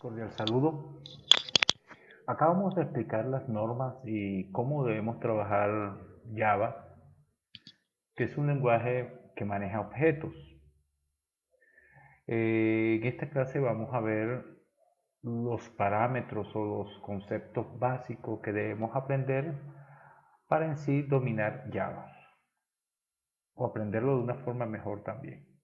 Cordial saludo. Acabamos de explicar las normas y cómo debemos trabajar Java, que es un lenguaje que maneja objetos. En esta clase vamos a ver los parámetros o los conceptos básicos que debemos aprender para en sí dominar Java o aprenderlo de una forma mejor también.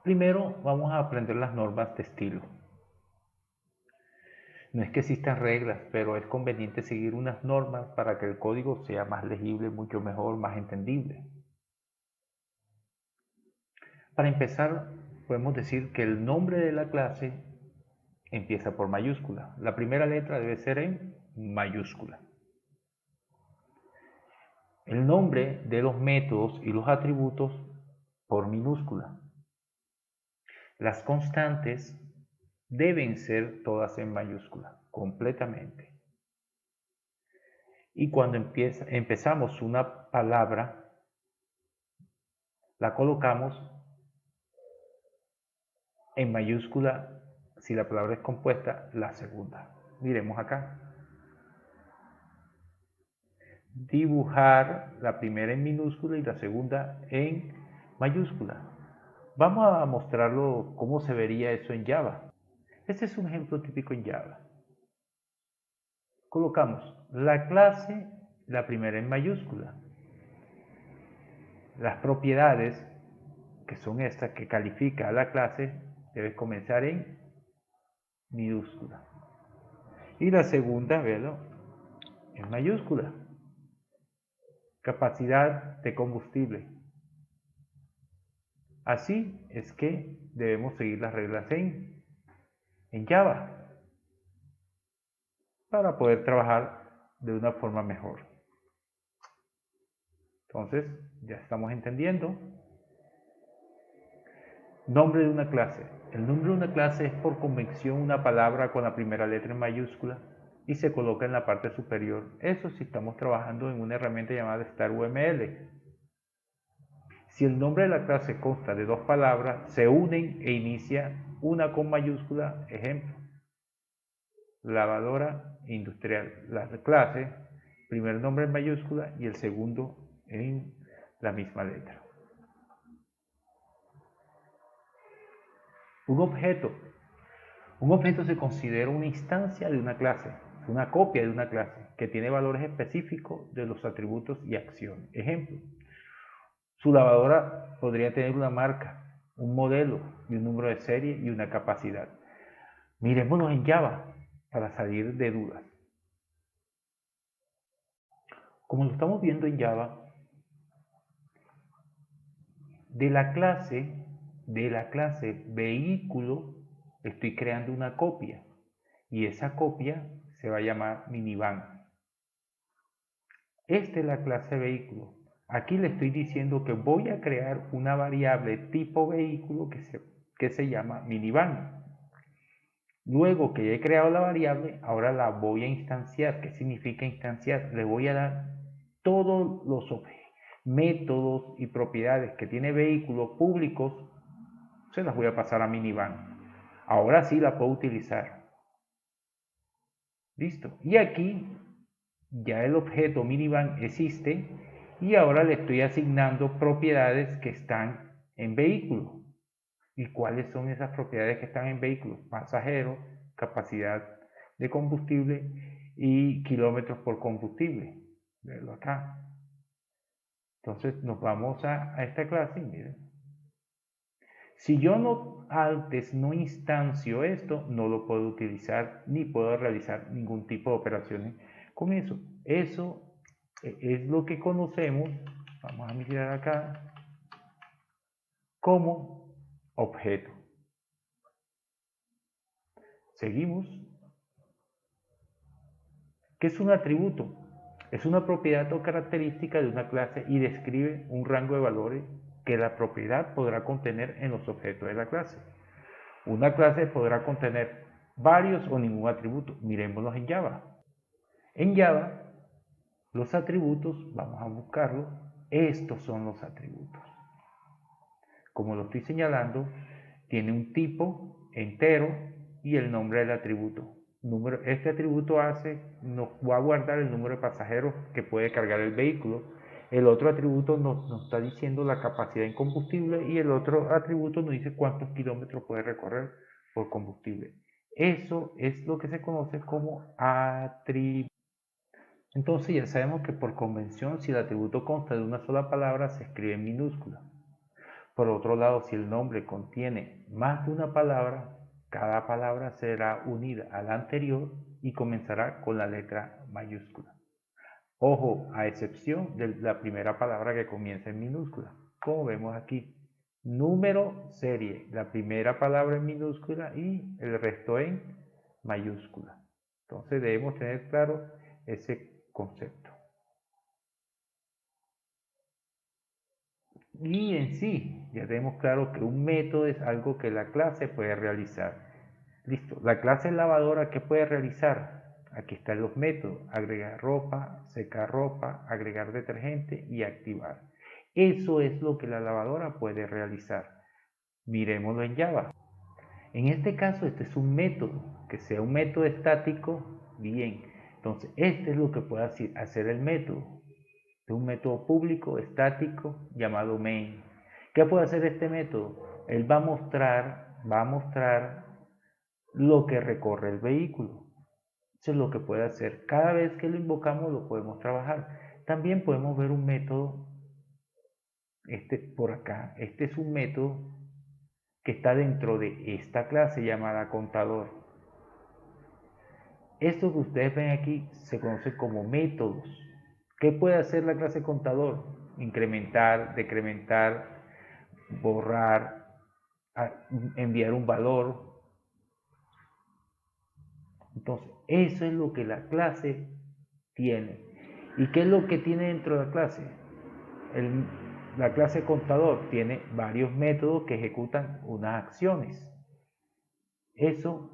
Primero vamos a aprender las normas de estilo. No es que existan reglas, pero es conveniente seguir unas normas para que el código sea más legible, mucho mejor, más entendible. Para empezar, podemos decir que el nombre de la clase empieza por mayúscula. La primera letra debe ser en mayúscula. El nombre de los métodos y los atributos por minúscula. Las constantes deben ser todas en mayúscula, completamente. Y cuando empezamos una palabra, la colocamos en mayúscula si la palabra es compuesta, la segunda. Miremos acá. Dibujar la primera en minúscula y la segunda en mayúscula. Vamos a mostrarlo cómo se vería eso en Java. Este es un ejemplo típico en Java. Colocamos la clase, la primera en mayúscula. Las propiedades, que son estas que califica a la clase, debe comenzar en minúscula. Y la segunda, véalo, en mayúscula. Capacidad de combustible. Así es que debemos seguir las reglas en Java para poder trabajar de una forma mejor. Entonces, ya estamos entendiendo. Nombre de una clase. El nombre de una clase es por convención una palabra con la primera letra en mayúscula y se coloca en la parte superior. Eso si estamos trabajando en una herramienta llamada StarUML. Si el nombre de la clase consta de dos palabras, se unen e inicia una con mayúscula, ejemplo, lavadora industrial. La clase, primer nombre en mayúscula y el segundo en la misma letra. Un objeto. Un objeto se considera una instancia de una clase, una copia de una clase, que tiene valores específicos de los atributos y acciones. Ejemplo, su lavadora podría tener una marca, un modelo y un número de serie y una capacidad. Miremoslo en Java para salir de dudas. Como lo estamos viendo en Java, de la clase vehículo estoy creando una copia y esa copia se va a llamar minivan. Esta es la clase vehículo. Aquí le estoy diciendo que voy a crear una variable tipo vehículo que se llama minivan. Luego que ya he creado la variable, ahora la voy a instanciar. ¿Qué significa instanciar? Le voy a dar todos los métodos y propiedades que tiene vehículos públicos, se las voy a pasar a minivan. Ahora sí la puedo utilizar. Listo. Y aquí ya el objeto minivan existe y ahora le estoy asignando propiedades que están en vehículo. ¿Y cuáles son esas propiedades que están en vehículos? Pasajero, capacidad de combustible y kilómetros por combustible. Verlo acá. Entonces nos vamos a esta clase y miren. Si yo antes no instancio esto, no lo puedo utilizar ni puedo realizar ningún tipo de operaciones con eso. Eso es lo que conocemos, vamos a mirar acá, como objeto. Seguimos. ¿Qué es un atributo? Es una propiedad o característica de una clase y describe un rango de valores que la propiedad podrá contener en los objetos de la clase. Una clase podrá contener varios o ningún atributo. Miremoslos en Java. En Java, los atributos, vamos a buscarlo, estos son los atributos. como lo estoy señalando, tiene un tipo entero y el nombre del atributo. Este atributo nos va a guardar el número de pasajeros que puede cargar el vehículo. El otro atributo nos está diciendo la capacidad en combustible y el otro atributo nos dice cuántos kilómetros puede recorrer por combustible. Eso es lo que se conoce como atributo. Entonces ya sabemos que por convención, si el atributo consta de una sola palabra, se escribe en minúscula. Por otro lado, si el nombre contiene más de una palabra, cada palabra será unida a la anterior y comenzará con la letra mayúscula. Ojo, a excepción de la primera palabra que comienza en minúscula, como vemos aquí. Número, serie, la primera palabra en minúscula y el resto en mayúscula. Entonces debemos tener claro ese concepto. Y en sí, ya tenemos claro que un método es algo que la clase puede realizar. Listo, la clase lavadora, ¿qué puede realizar? Aquí están los métodos: agregar ropa, secar ropa, agregar detergente y activar. Eso es lo que la lavadora puede realizar. Miremoslo en Java. En este caso, este es un método. Que sea un método estático, bien. Entonces, este es lo que puede hacer el método. De un método público estático llamado main. ¿Qué puede hacer este método? Él va a mostrar lo que recorre el vehículo. Eso es lo que puede hacer. Cada vez que lo invocamos lo podemos trabajar. También podemos ver un método, este por acá. Este es un método que está dentro de esta clase llamada contador. Esto que ustedes ven aquí se conoce como métodos. ¿Qué puede hacer la clase contador? Incrementar, decrementar, borrar, enviar un valor. Entonces, eso es lo que la clase tiene. ¿Y qué es lo que tiene dentro de la clase? La clase contador tiene varios métodos que ejecutan unas acciones. Eso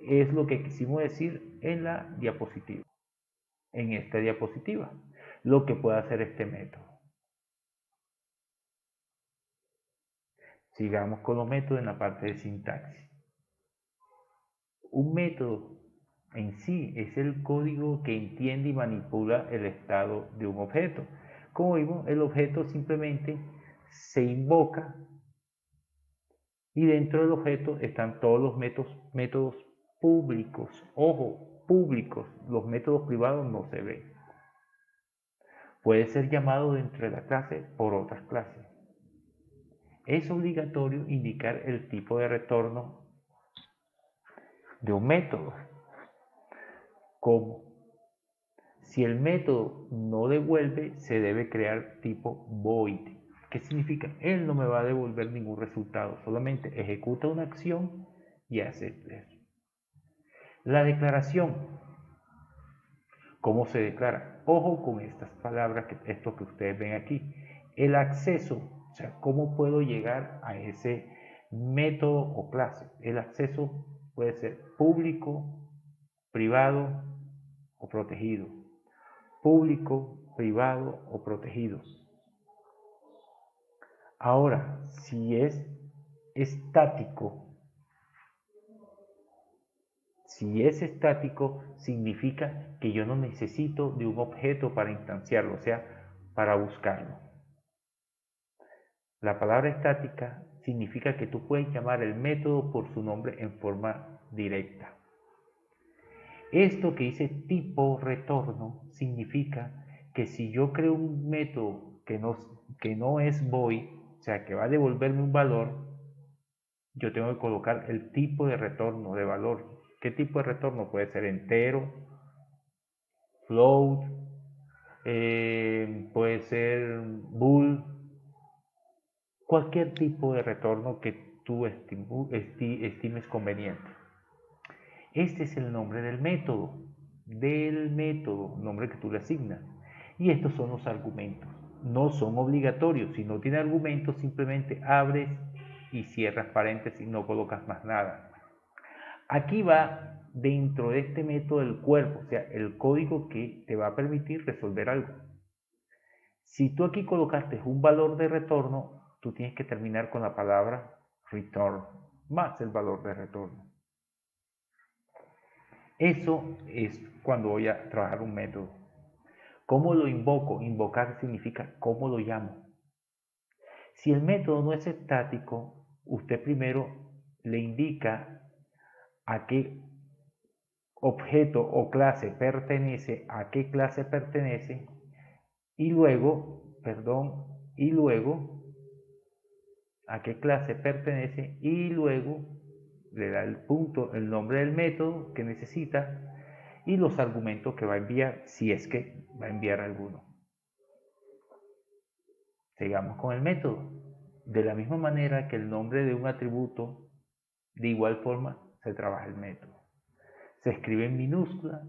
es lo que quisimos decir en la diapositiva. En esta diapositiva, lo que puede hacer este método. Sigamos con los métodos en la parte de sintaxis. Un método en sí es el código que entiende y manipula el estado de un objeto. Como vimos, el objeto simplemente se invoca y dentro del objeto están todos los métodos públicos. Ojo, públicos. Los métodos privados no se ven. Puede ser llamado dentro de la clase por otras clases. Es obligatorio indicar el tipo de retorno de un método. Como si el método no devuelve, se debe crear tipo void. ¿Qué significa? Él no me va a devolver ningún resultado, solamente ejecuta una acción y hace eso. La declaración. ¿Cómo se declara? Ojo con estas palabras, esto que ustedes ven aquí. El acceso, o sea, ¿cómo puedo llegar a ese método o clase? El acceso puede ser público, privado o protegido. Público, privado o protegido. Ahora, si es estático, significa que yo no necesito de un objeto para instanciarlo, o sea, para buscarlo. La palabra estática significa que tú puedes llamar el método por su nombre en forma directa. Esto que dice tipo retorno significa que si yo creo un método que no es void, o sea, que va a devolverme un valor, yo tengo que colocar el tipo de retorno de valor. ¿Qué tipo de retorno? Puede ser entero, float, puede ser bool, cualquier tipo de retorno que tú estimes conveniente. Este es el nombre del método, nombre que tú le asignas. Y estos son los argumentos. No son obligatorios. Si no tiene argumentos, simplemente abres y cierras paréntesis, no colocas más nada. Aquí va dentro de este método el cuerpo, o sea, el código que te va a permitir resolver algo. Si tú aquí colocaste un valor de retorno, tú tienes que terminar con la palabra return más el valor de retorno. Eso es cuando voy a trabajar un método. ¿Cómo lo invoco? Invocar significa cómo lo llamo. Si el método no es estático, usted primero le indica a qué objeto o clase pertenece, a qué clase pertenece, y luego a qué clase pertenece, y luego le da el punto, el nombre del método que necesita y los argumentos que va a enviar, si es que va a enviar alguno. Sigamos con el método. De la misma manera que el nombre de un atributo, de igual forma se trabaja el método. Se escribe en minúscula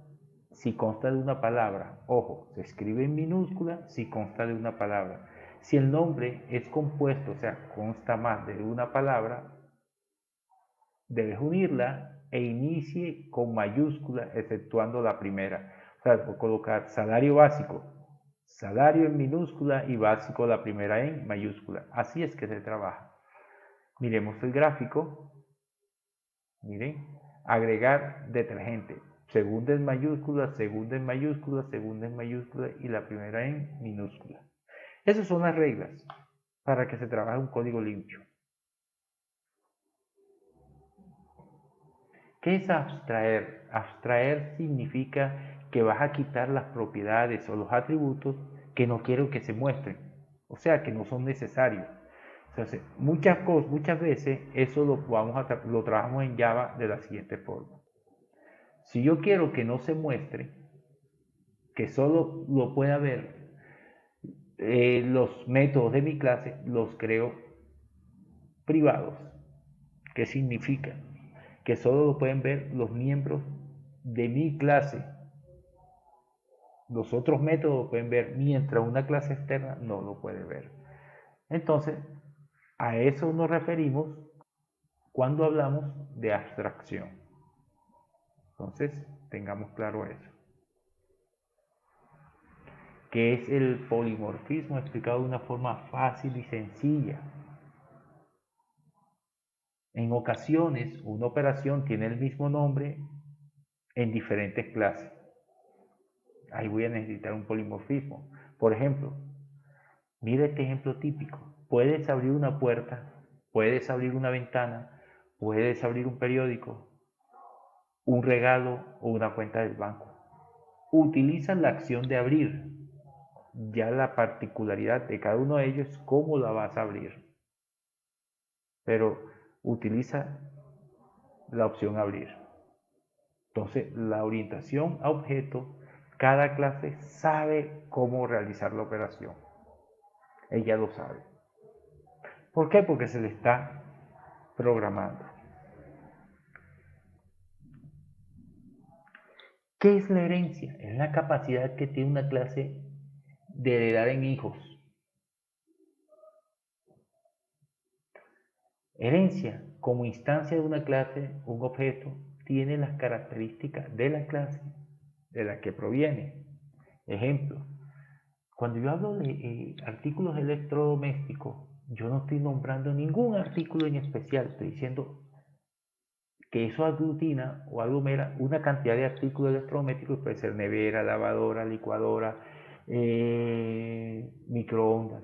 si consta de una palabra. Ojo, se escribe en minúscula si consta de una palabra. Si el nombre es compuesto, o sea, consta más de una palabra, debes unirla e inicie con mayúscula, exceptuando la primera. O sea, voy a colocar salario básico, salario en minúscula y básico la primera en mayúscula. Así es que se trabaja. Miremos el gráfico. Miren, agregar detergente. Segunda en mayúscula, segunda en mayúscula, segunda en mayúscula y la primera en minúscula. Esas son las reglas para que se trabaje un código limpio. ¿Qué es abstraer? Abstraer significa que vas a quitar las propiedades o los atributos que no quiero que se muestren, o sea, que no son necesarios. Entonces, muchas veces eso lo trabajamos en Java de la siguiente forma. Si yo quiero que no se muestre, que solo lo pueda ver los métodos de mi clase, los creo privados. ¿Qué significa? Que solo lo pueden ver los miembros de mi clase. Los otros métodos lo pueden ver, mientras una clase externa no lo puede ver. Entonces, a eso nos referimos cuando hablamos de abstracción. Entonces, tengamos claro eso. ¿Qué es el polimorfismo? Explicado de una forma fácil y sencilla. En ocasiones, una operación tiene el mismo nombre en diferentes clases. Ahí voy a necesitar un polimorfismo. Por ejemplo, mira este ejemplo típico. Puedes abrir una puerta, puedes abrir una ventana, puedes abrir un periódico, un regalo o una cuenta del banco. Utilizas la acción de abrir. Ya la particularidad de cada uno de ellos es cómo la vas a abrir. Pero utiliza la opción abrir. Entonces, la orientación a objeto, cada clase sabe cómo realizar la operación. Ella lo sabe. ¿Por qué? Porque se le está programando. ¿Qué es la herencia? Es la capacidad que tiene una clase de heredar en hijos. Herencia, como instancia de una clase, un objeto, tiene las características de la clase de la que proviene. Ejemplo, cuando yo hablo de artículos electrodomésticos, yo no estoy nombrando ningún artículo en especial, estoy diciendo que eso aglutina o aglomera una cantidad de artículos electrodomésticos, puede ser nevera, lavadora, licuadora, microondas.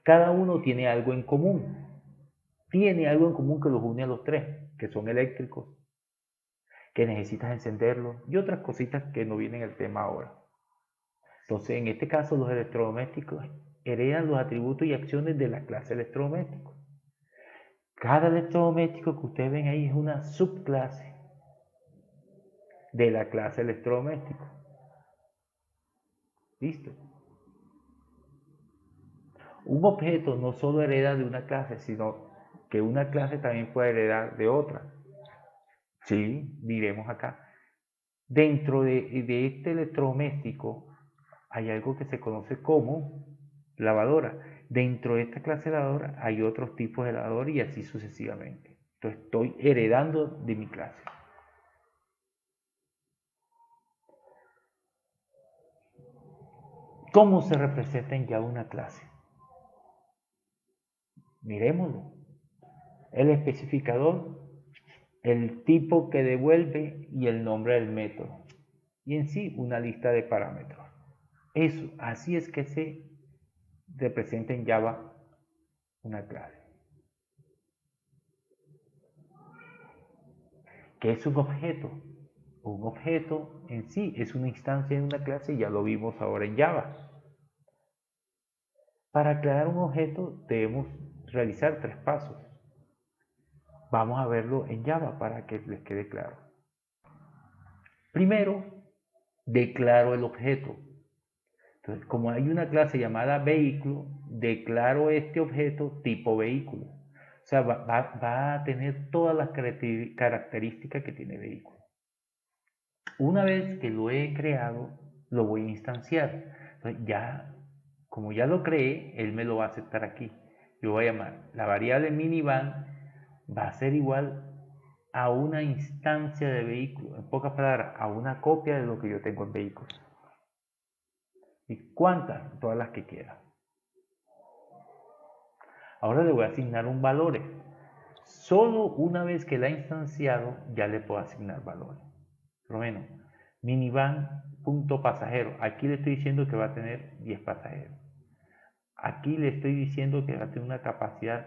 Cada uno tiene algo en común. Tiene algo en común que los une a los tres, que son eléctricos, que necesitas encenderlos y otras cositas que no vienen el tema ahora. Entonces, en este caso, los electrodomésticos heredan los atributos y acciones de la clase electrodoméstico. Cada electrodoméstico que ustedes ven ahí es una subclase de la clase electrodoméstico. ¿Listo? Un objeto no solo hereda de una clase, sino que una clase también puede heredar de otra. Sí, diremos acá. Dentro de este electrodoméstico hay algo que se conoce como lavadora. Dentro de esta clase de lavadora hay otros tipos de lavadora y así sucesivamente. Entonces estoy heredando de mi clase. ¿Cómo se representa en Java una clase? Miremoslo. El especificador, el tipo que devuelve y el nombre del método. Y en sí una lista de parámetros. Eso, así es que se representa en Java una clase. ¿Qué es un objeto? Un objeto en sí es una instancia de una clase, ya lo vimos ahora en Java. Para crear un objeto debemos realizar 3 pasos. Vamos a verlo en Java para que les quede claro. Primero, declaro el objeto. Entonces, como hay una clase llamada vehículo, declaro este objeto tipo vehículo. O sea, va a tener todas las características que tiene vehículo. Una vez que lo he creado, lo voy a instanciar. Entonces, como ya lo creé, él me lo va a aceptar aquí. Yo voy a llamar la variable minivan, va a ser igual a una instancia de vehículo. En pocas palabras, a una copia de lo que yo tengo en vehículo. ¿Y cuántas? Todas las que quiera. Ahora le voy a asignar un valor. Solo una vez que la he instanciado, ya le puedo asignar valores. Por lo menos, minivan.pasajero. Aquí le estoy diciendo que va a tener 10 pasajeros. Aquí le estoy diciendo que va a tener una capacidad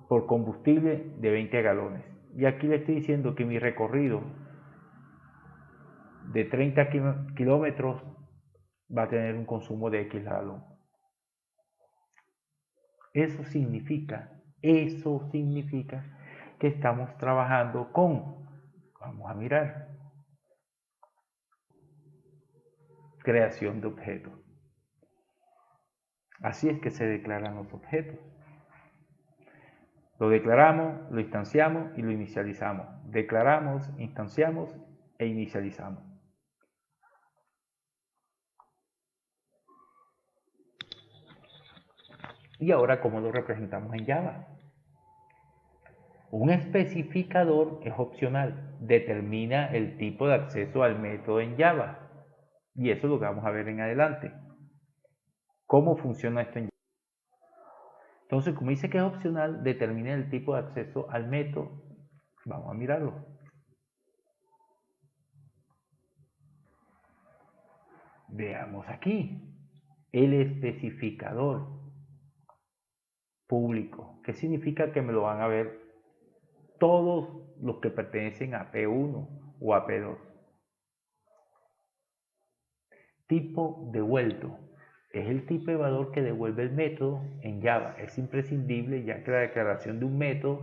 por combustible de 20 galones. Y aquí le estoy diciendo que mi recorrido de 30 kilómetros va a tener un consumo de X galón. Eso significa que estamos trabajando con, vamos a mirar, creación de objetos. Así es que se declaran los objetos. Lo declaramos, lo instanciamos y lo inicializamos. Declaramos, instanciamos e inicializamos. Y ahora, ¿cómo lo representamos en Java? Un especificador es opcional, determina el tipo de acceso al método en Java. Y eso es lo que vamos a ver en adelante. ¿Cómo funciona esto en Java? Entonces, como dice que es opcional, determina el tipo de acceso al método. Vamos a mirarlo. Veamos aquí. El especificador público. ¿Qué significa? Que me lo van a ver todos los que pertenecen a P1 o a P2. Tipo devuelto. Es el tipo de valor que devuelve el método en Java. Es imprescindible, ya que la declaración de un método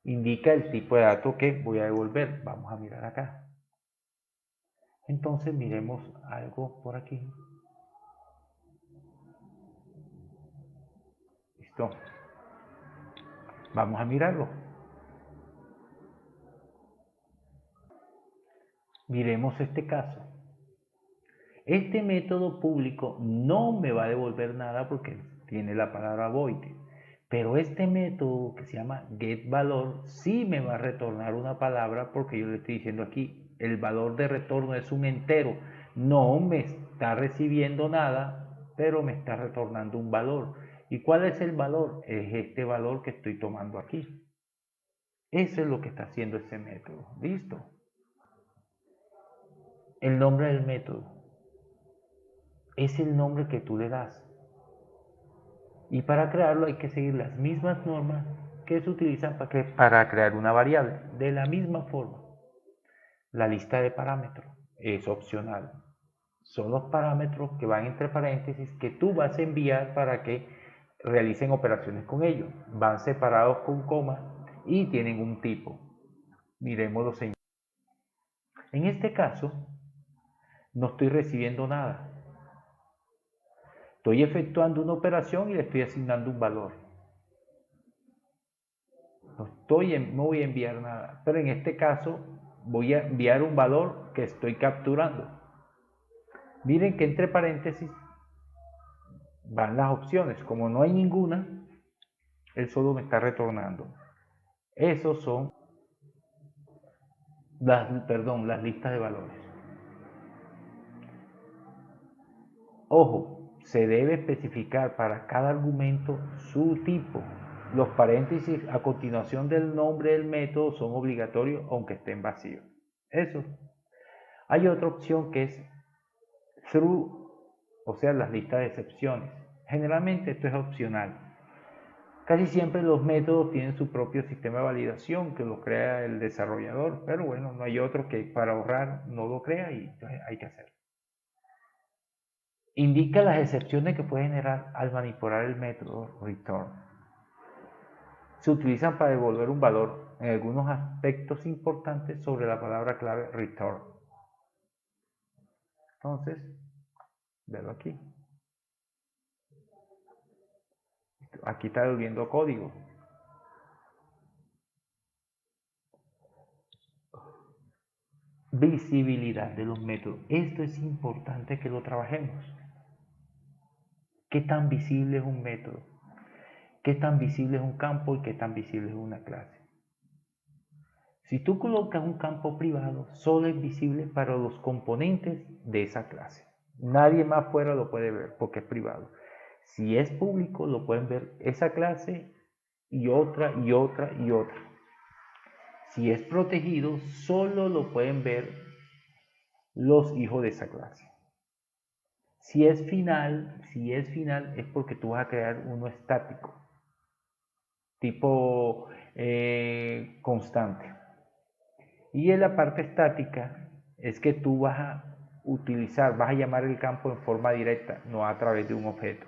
indica el tipo de datos que voy a devolver. Vamos a mirar acá. Entonces miremos algo por aquí. Listo. Vamos a mirarlo. Miremos este caso. Este método público no me va a devolver nada porque tiene la palabra void. Pero este método que se llama getValor sí me va a retornar una palabra, porque yo le estoy diciendo aquí, el valor de retorno es un entero. No me está recibiendo nada, pero me está retornando un valor. ¿Y cuál es el valor? Es este valor que estoy tomando aquí. Eso es lo que está haciendo este método. ¿Listo? El nombre del método es el nombre que tú le das. Y para crearlo hay que seguir las mismas normas que se utilizan para crear una variable. De la misma forma, la lista de parámetros es opcional. Son los parámetros que van entre paréntesis que tú vas a enviar para que realicen operaciones con ellos. Van separados con coma y tienen un tipo. Miremoslo. En este caso, no estoy recibiendo nada. Estoy efectuando una operación y le estoy asignando un valor. No voy a enviar nada, pero en este caso voy a enviar un valor que estoy capturando. Miren que entre paréntesis van las opciones. Como no hay ninguna, él solo me está retornando. Esos son las listas de valores. Ojo, se debe especificar para cada argumento su tipo. Los paréntesis a continuación del nombre del método son obligatorios aunque estén vacíos. Eso. Hay otra opción que es through, o sea, las listas de excepciones. Generalmente esto es opcional. Casi siempre los métodos tienen su propio sistema de validación que lo crea el desarrollador, pero bueno, no hay otro que para ahorrar no lo crea y entonces hay que hacerlo. Indica las excepciones que puede generar al manipular el método return. Se utilizan para devolver un valor en algunos aspectos importantes sobre la palabra clave return. Entonces, velo aquí. Aquí está devolviendo código. Visibilidad de los métodos. Esto es importante que lo trabajemos. ¿Qué tan visible es un método? ¿Qué tan visible es un campo y qué tan visible es una clase? Si tú colocas un campo privado, solo es visible para los componentes de esa clase. Nadie más fuera lo puede ver porque es privado. Si es público, lo pueden ver esa clase y otra y otra y otra. Si es protegido, solo lo pueden ver los hijos de esa clase. Si es final es porque tú vas a crear uno estático, tipo constante. Y en la parte estática es que tú vas a utilizar, vas a llamar el campo en forma directa, no a través de un objeto.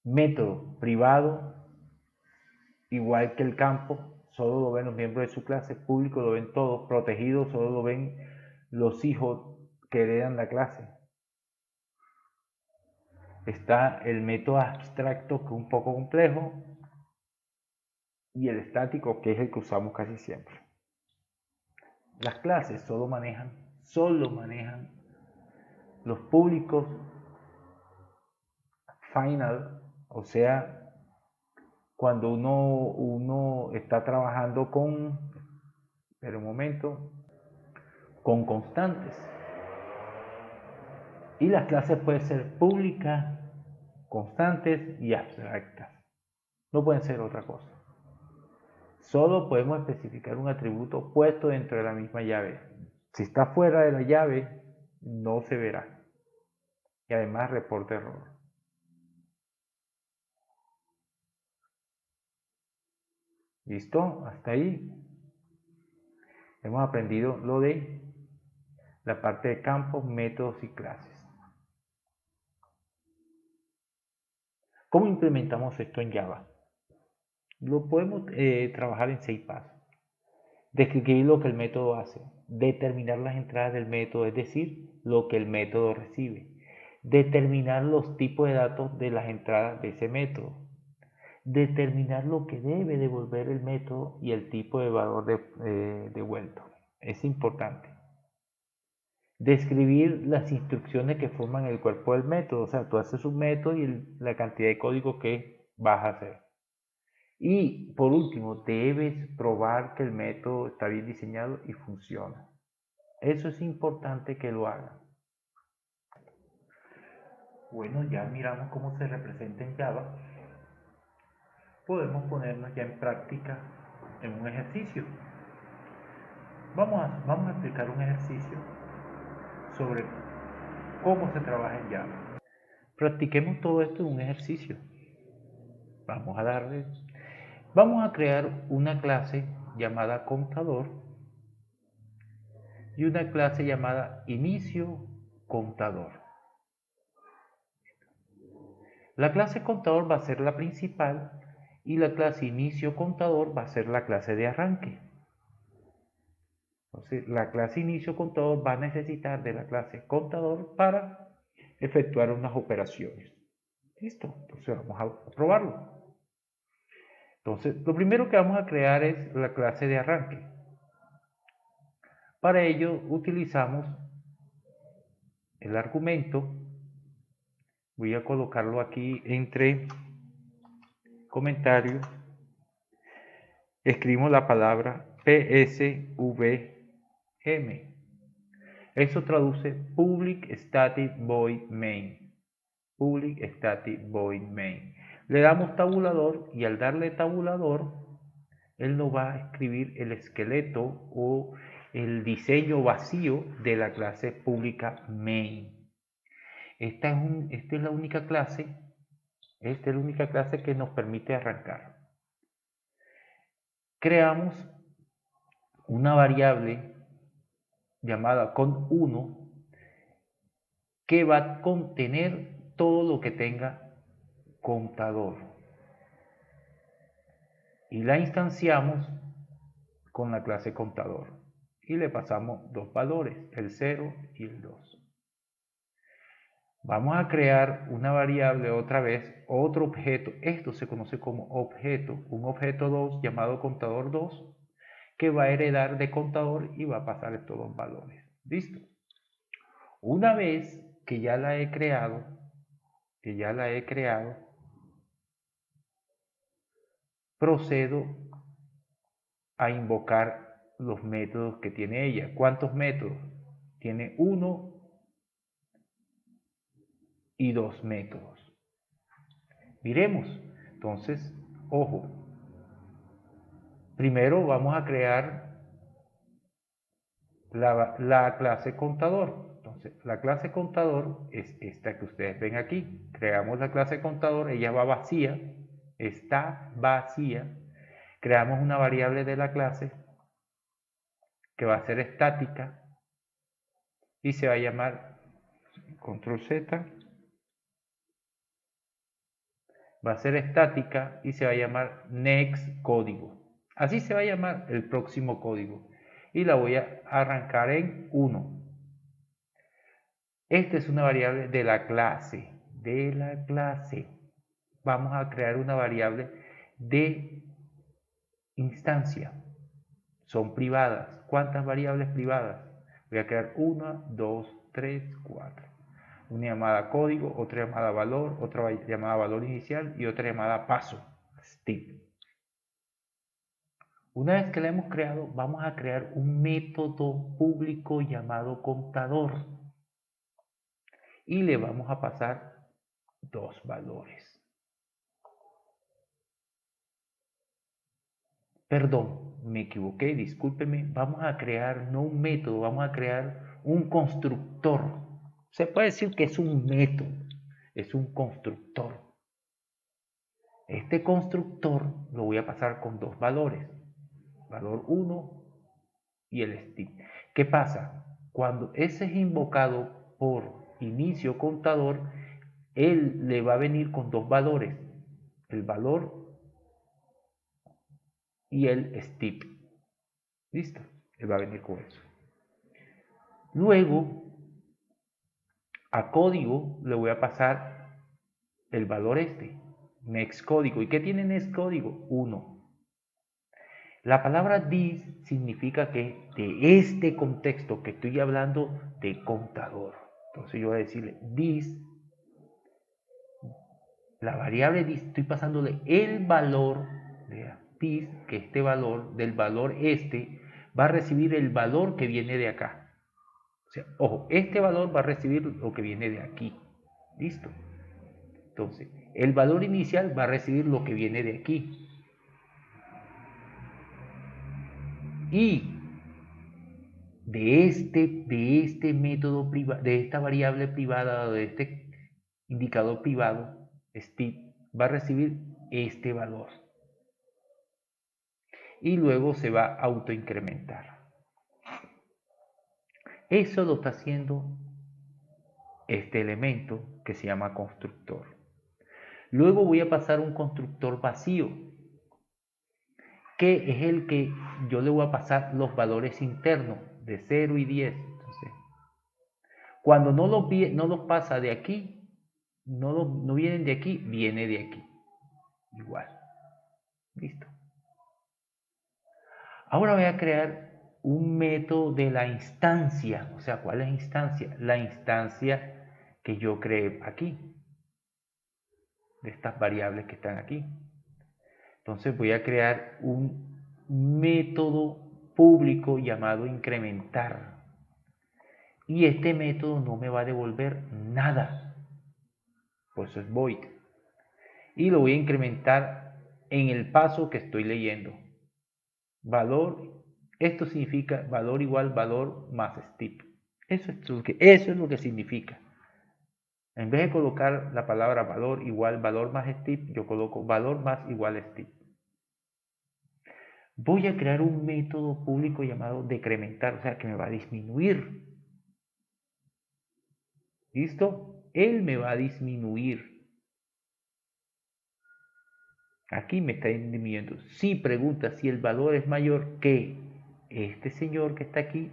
Método privado, igual que el campo, solo lo ven los miembros de su clase, público lo ven todos, protegido solo lo ven los hijos que heredan la clase. Está el método abstracto, que es un poco complejo, y el estático, que es el que usamos casi siempre. Las clases solo manejan los públicos final, o sea, cuando uno está trabajando espera un momento, con constantes. Y las clases pueden ser públicas, constantes y abstractas. No pueden ser otra cosa. Solo podemos especificar un atributo puesto dentro de la misma llave. Si está fuera de la llave, no se verá. Y además reporta error. ¿Listo? Hasta ahí. Hemos aprendido lo de la parte de campos, métodos y clases. ¿Cómo implementamos esto en Java? Lo podemos trabajar en 6 pasos. Describir lo que el método hace, determinar las entradas del método, es decir, lo que el método recibe, determinar los tipos de datos de las entradas de ese método, determinar lo que debe devolver el método y el tipo de valor devuelto. Es importante. Describir las instrucciones que forman el cuerpo del método, o sea, tú haces un método y la cantidad de código que vas a hacer. Y por último, debes probar que el método está bien diseñado y funciona. Eso es importante que lo hagan. Bueno, ya miramos cómo se representa en Java. Podemos ponernos ya en práctica en un ejercicio. Vamos a explicar un ejercicio sobre cómo se trabaja en Java. Practiquemos todo esto en un ejercicio. Vamos a crear una clase llamada contador y una clase llamada inicio contador. La clase contador va a ser la principal y la clase inicio contador va a ser la clase de arranque. Entonces, la clase inicio contador va a necesitar de la clase contador para efectuar unas operaciones. ¿Listo? Entonces vamos a probarlo. Entonces, lo primero que vamos a crear es la clase de arranque. Para ello utilizamos el argumento. Voy a colocarlo aquí entre comentarios. Escribimos la palabra PSVM. Eso traduce public static void main. Public static void main. Le damos tabulador y al darle tabulador, él nos va a escribir el esqueleto o el diseño vacío de la clase pública main. Esta es la única clase que nos permite arrancar. Creamos una variable llamada cont1 que va a contener todo lo que tenga contador. Y la instanciamos con la clase contador. Y le pasamos dos valores, el 0 y el 2. Vamos a crear una variable otra vez, otro objeto. Esto se conoce como objeto. Un objeto 2 llamado contador 2 que va a heredar de contador y va a pasar estos dos valores. ¿Listo? Una vez que ya la he creado, procedo a invocar los métodos que tiene ella. ¿Cuántos métodos? Tiene 1 y 2 métodos. Miremos. Entonces, ojo. Primero vamos a crear la clase contador. Entonces, la clase contador es esta que ustedes ven aquí. Creamos la clase contador, ella va vacía, está vacía. Creamos una variable de la clase que va a ser estática y se va a llamar control Z. Va a ser estática y se va a llamar next código. Así se va a llamar el próximo código. Y la voy a arrancar en 1. Esta es una variable de la clase. Vamos a crear una variable de instancia. Son privadas. ¿Cuántas variables privadas? Voy a crear 1, 2, 3, 4. Una llamada código, otra llamada valor, otra llamada valor inicial y otra llamada paso, step. Una vez que la hemos creado, vamos a crear un método público llamado contador y le vamos a pasar dos valores. Perdón, me equivoqué, discúlpeme. Vamos a crear no un método, vamos a crear un constructor. Se puede decir que es un método, es un constructor. Este constructor lo voy a pasar con dos valores, valor 1 y el step. ¿Qué pasa? Cuando ese es invocado por inicio contador, él le va a venir con dos valores, el valor y el step. ¿Listo? Él va a venir con eso. Luego, a código le voy a pasar el valor next código. ¿Y qué tiene next código? 1. La palabra this significa que de este contexto que estoy hablando de contador. Entonces yo voy a decirle this, la variable this, estoy pasándole el valor de this, que este valor, del valor va a recibir el valor que viene de acá. O sea, ojo, este valor va a recibir lo que viene de aquí. ¿Listo? Entonces, el valor inicial va a recibir lo que viene de aquí. Y de este método privado, de esta variable privada, de este indicador privado, step, va a recibir este valor. Y luego se va a autoincrementar. Eso lo está haciendo este elemento que se llama constructor. Luego voy a pasar un constructor vacío, que es el que yo le voy a pasar los valores internos de 0 y 10. Entonces, cuando no los pasa de aquí, no vienen de aquí, viene de aquí. Igual. Listo. Ahora voy a crear un método de la instancia. O sea, ¿cuál es la instancia? La instancia que yo creé aquí. De estas variables que están aquí. Entonces voy a crear un método público llamado incrementar. Y este método no me va a devolver nada. Por eso es void. Y lo voy a incrementar en el paso que estoy leyendo. Valor, esto significa valor igual valor más step. Eso es lo que significa. En vez de colocar la palabra valor igual valor más step, yo coloco valor más igual step. Voy a crear un método público llamado decrementar, o sea, que me va a disminuir. ¿Listo? Él me va a disminuir. Aquí me está disminuyendo. Si pregunta si el valor es mayor que este señor que está aquí,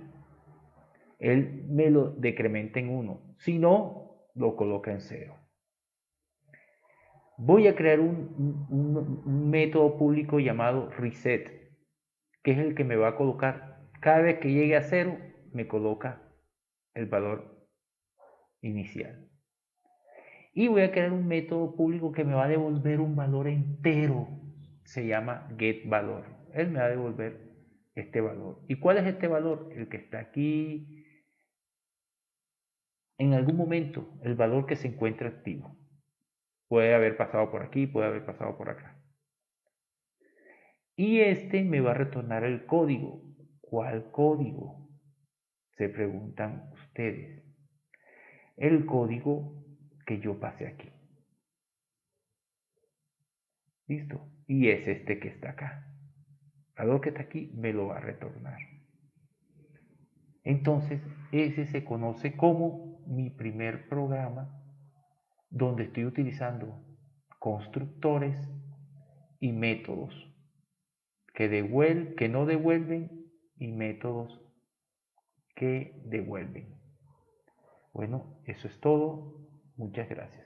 él me lo decrementa en 1. Si no, lo coloca en 0. Voy a crear un método público llamado reset, que es el que me va a colocar, cada vez que llegue a 0, me coloca el valor inicial. Y voy a crear un método público que me va a devolver un valor entero. Se llama getValor. Él me va a devolver este valor. ¿Y cuál es este valor? El que está aquí. En algún momento, el valor que se encuentra activo. Puede haber pasado por aquí, puede haber pasado por acá. Y este me va a retornar el código. ¿Cuál código? Se preguntan ustedes. El código que yo pasé aquí. ¿Listo? Y es este que está acá. El valor que está aquí me lo va a retornar. Entonces, ese se conoce como mi primer programa donde estoy utilizando constructores y métodos que no devuelven y métodos que devuelven. Bueno, eso es todo. Muchas gracias.